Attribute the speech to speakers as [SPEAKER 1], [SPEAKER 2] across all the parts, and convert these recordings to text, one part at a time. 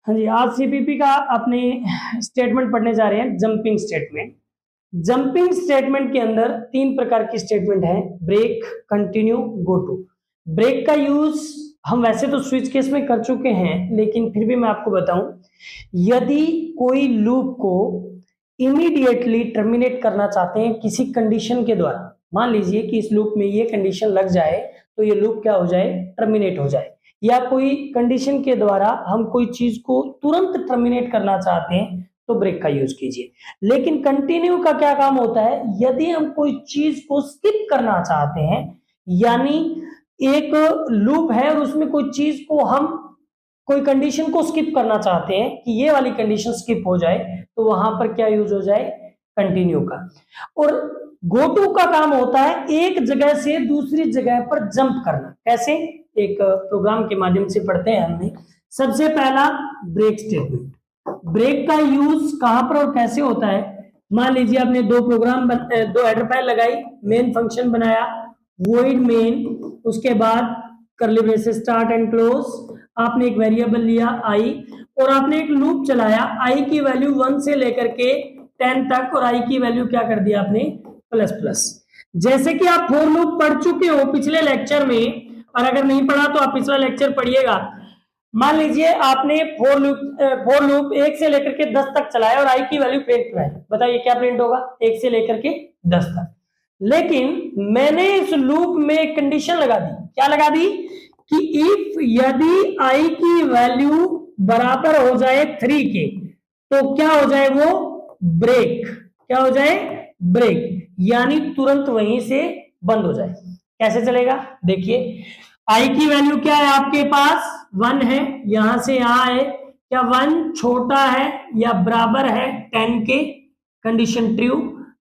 [SPEAKER 1] हाँ जी, आज सीपीपी का अपने स्टेटमेंट पढ़ने जा रहे हैं, जंपिंग स्टेटमेंट। जंपिंग स्टेटमेंट के अंदर तीन प्रकार की स्टेटमेंट है, break, continue, go to. Break का यूज हम वैसे तो स्विच केस में कर चुके हैं, लेकिन फिर भी मैं आपको बताऊं, यदि कोई लूप को इमीडिएटली टर्मिनेट करना चाहते हैं किसी कंडीशन के द्वारा, मान लीजिए कि इस लूप में ये कंडीशन लग जाए तो ये लूप क्या हो जाए, टर्मिनेट हो जाए, या कोई कंडीशन के द्वारा हम कोई चीज को तुरंत टर्मिनेट करना चाहते हैं तो ब्रेक का यूज कीजिए। लेकिन कंटिन्यू का क्या काम होता है, यदि हम कोई चीज को स्किप करना चाहते हैं, यानी एक लूप है और उसमें कोई चीज को हम कोई कंडीशन को स्किप करना चाहते हैं कि ये वाली कंडीशन स्किप हो जाए, तो वहां पर क्या यूज हो जाए, कंटिन्यू का। और गो टू का काम होता है एक जगह से दूसरी जगह पर जंप करना। कैसे, एक प्रोग्राम के माध्यम से पढ़ते हैं हमने। सबसे पहला ब्रेक स्टेटमेंट। ब्रेक का यूज कहां पर और कैसे होता है, मान लीजिए आपने दो हेडर फाइल लगाई, मेन फंक्शन बनाया, वॉइड मेन, उसके बाद curly braces start and close, आपने एक वेरिएबल लिया आई और आपने एक लूप चलाया, आई की वैल्यू 1 से लेकर के 10 तक, और आई की वैल्यू क्या कर दिया आपने, प्लस प्लस। जैसे कि आप फॉर लूप पढ़ चुके हो पिछले लेक्चर में, और अगर नहीं पढ़ा तो आप पिछला लेक्चर पढ़िएगा। मान लीजिए आपने फॉर लूप 1 से लेकर के 10 तक चलाया और आई की वैल्यू प्रिंट कराई, बताइए क्या प्रिंट होगा, 1 से लेकर के 10 तक। लेकिन मैंने इस लूप में एक कंडीशन लगा दी, क्या लगा दी कि इफ यदि आई की वैल्यू बराबर हो जाए 3 के, तो क्या हो जाए, वो ब्रेक, क्या हो जाए, ब्रेक, यानी तुरंत वहीं से बंद हो जाए। कैसे चलेगा, देखिए, आई की वैल्यू क्या है आपके पास, 1 है, यहां से यहां है, क्या 1 छोटा है या बराबर है 10 के, कंडीशन ट्रू,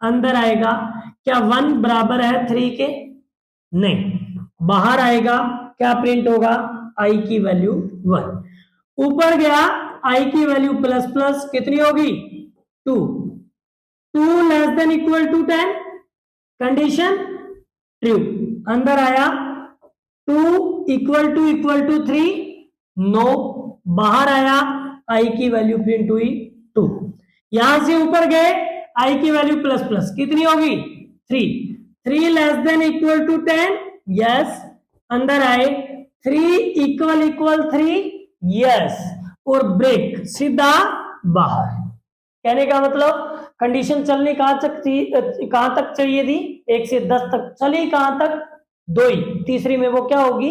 [SPEAKER 1] अंदर आएगा, क्या 1 बराबर है 3 के, नहीं, बाहर आएगा, क्या प्रिंट होगा, आई की वैल्यू 1, ऊपर गया, आई की वैल्यू प्लस प्लस कितनी होगी, 2 less than equal to 10, condition true, अंदर आया, 2 इक्वल टू 3, नो, बाहर आया, आई की वैल्यू प्रिंट हुई 2, यहां से ऊपर गए, आई की वैल्यू प्लस प्लस कितनी होगी, 3 less than equal to 10, yes, अंदर आए, 3 इक्वल 3, यस, और ब्रेक, सीधा बाहर। कहने का मतलब कंडीशन चलनी कहां तक चाहिए थी, 1 से 10 तक, चली कहां तक, 2 ही, तीसरी में वो क्या होगी,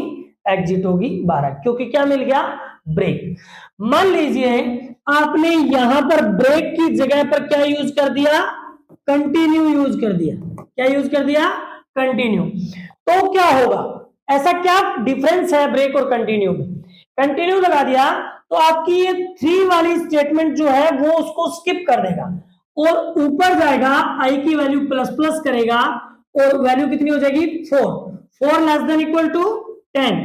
[SPEAKER 1] एग्जिट होगी 12, क्योंकि क्या मिल गया, ब्रेक। मान लीजिए आपने यहां पर ब्रेक की जगह पर क्या यूज कर दिया, कंटिन्यू यूज कर दिया, क्या यूज कर दिया, कंटिन्यू, तो क्या होगा, ऐसा क्या डिफरेंस है ब्रेक और कंटिन्यू में, कंटिन्यू लगा दिया तो आपकी ये 3 वाली स्टेटमेंट जो है वो उसको स्किप कर देगा और ऊपर जाएगा, आई की वैल्यू प्लस प्लस करेगा और वैल्यू कितनी हो जाएगी, 4 लेस देन इक्वल टू 10,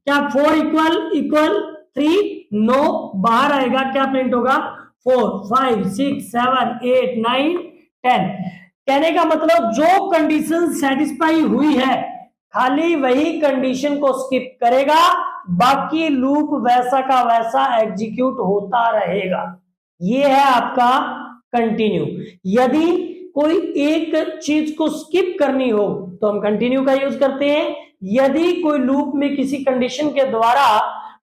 [SPEAKER 1] क्या 4 इक्वल 3, नो, बाहर आएगा, क्या प्रिंट होगा, 4 5 6 7 8 9 10। कहने का मतलब जो कंडीशन सेटिस्फाई हुई है खाली वही कंडीशन को स्किप करेगा, बाकी लूप वैसा का वैसा एग्जीक्यूट होता रहेगा। ये है आपका कंटिन्यू। यदि कोई एक चीज को स्किप करनी हो तो हम कंटिन्यू का यूज करते हैं, यदि कोई लूप में किसी कंडीशन के द्वारा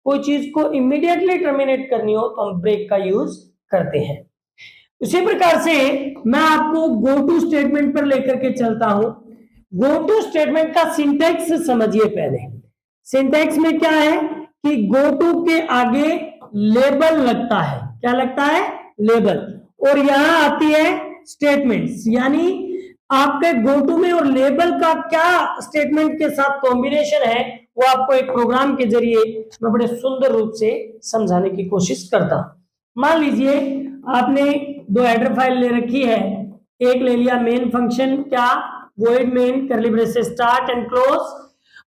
[SPEAKER 1] कोई चीज को इमीडिएटली टर्मिनेट करनी हो तो हम ब्रेक का यूज करते हैं। उसी प्रकार से मैं आपको गो टू स्टेटमेंट पर लेकर के चलता हूं। गो टू स्टेटमेंट का सिंटैक्स समझिए पहले। सिंटैक्स में क्या है कि गो टू के आगे लेबल लगता है, क्या लगता है, लेबल, और यहां आती है स्टेटमेंट्स, यानी आपके गो टू में और लेबल का क्या स्टेटमेंट के साथ कॉम्बिनेशन है वो आपको एक प्रोग्राम के जरिए मैं बड़े सुंदर रूप से समझाने की कोशिश करता हूं। मान लीजिए आपने 2 हेडर फाइल ले रखी है, एक ले लिया मेन फंक्शन, क्या, void main curly braces start and close,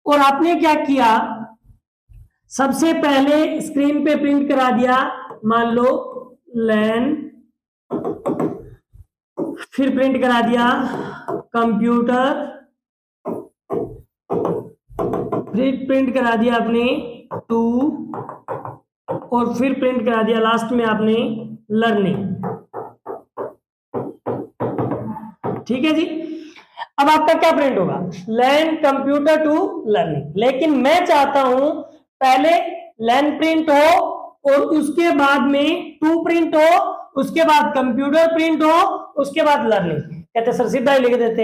[SPEAKER 1] और आपने क्या किया, सबसे पहले स्क्रीन पे प्रिंट करा दिया, मान लो लैन, फिर प्रिंट करा दिया कंप्यूटर, फिर प्रिंट करा दिया अपने 2, और फिर प्रिंट करा दिया लास्ट में आपने लर्निंग। ठीक है जी। अब आपका क्या प्रिंट होगा, लर्न कंप्यूटर टू लर्निंग। लेकिन मैं चाहता हूं पहले लर्न प्रिंट हो और उसके बाद में टू प्रिंट हो, उसके बाद कंप्यूटर प्रिंट हो, उसके बाद लर्निंग। कहते सर सीधा ही लिख देते।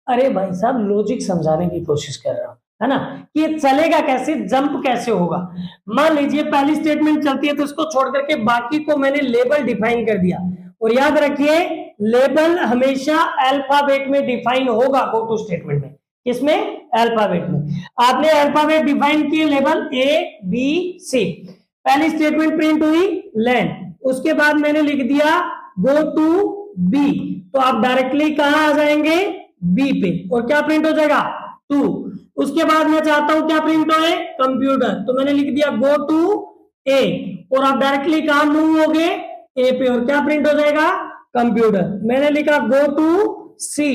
[SPEAKER 1] अरे भाई साहब लॉजिक समझाने की कोशिश कर रहा हूं, है ना, कि ये चलेगा कैसे, जंप कैसे होगा। मान लीजिए पहली स्टेटमेंट चलती है तो इसको छोड़ करके बाकी को मैंने लेबल डिफाइन कर दिया। और याद रखिए लेबल हमेशा अल्फाबेट में डिफाइन होगा गो टू स्टेटमेंट में। किसमें, अल्फाबेट में। आपने अल्फाबेट डिफाइन किए लेबल ए बी सी। पहली स्टेटमेंट प्रिंट हुई लर्न, उसके बाद मैंने लिख दिया गो टू बी, तो आप डायरेक्टली कहां आ जाएंगे, बी पे, और क्या प्रिंट हो जाएगा, टू। उसके बाद मैं चाहता हूं क्या प्रिंट होए, कंप्यूटर, तो मैंने लिख दिया गो टू ए, और आप डायरेक्टली कहां मूव होगे, ए पे, और क्या प्रिंट हो जाएगा, कंप्यूटर। मैंने लिखा गो टू सी,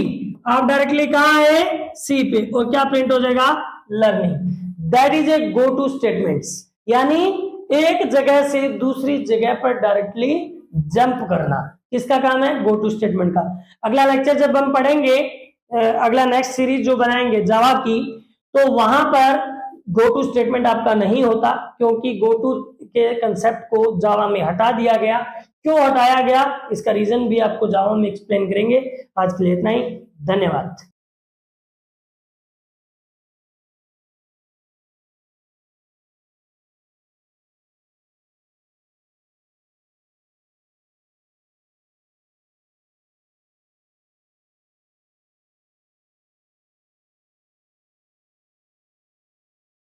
[SPEAKER 1] आप डायरेक्टली कहां है, सी पे, और क्या प्रिंट हो जाएगा, learning. That is a go two statements, यानी एक जगह से दूसरी जगह पर डायरेक्टली जंप करना, किसका काम है, गो टू स्टेटमेंट का। अगला लेक्चर जब हम पढ़ेंगे, अगला नेक्स्ट सीरीज जो बनाएंगे जावा की, तो वहां पर गो टू स्टेटमेंट आपका नहीं होता, क्योंकि गो टू के कंसेप्ट को जावा में हटा दिया गया। क्यों हटाया गया, इसका रीजन भी आपको जावा में एक्सप्लेन करेंगे। आज के लिए इतना ही, धन्यवाद।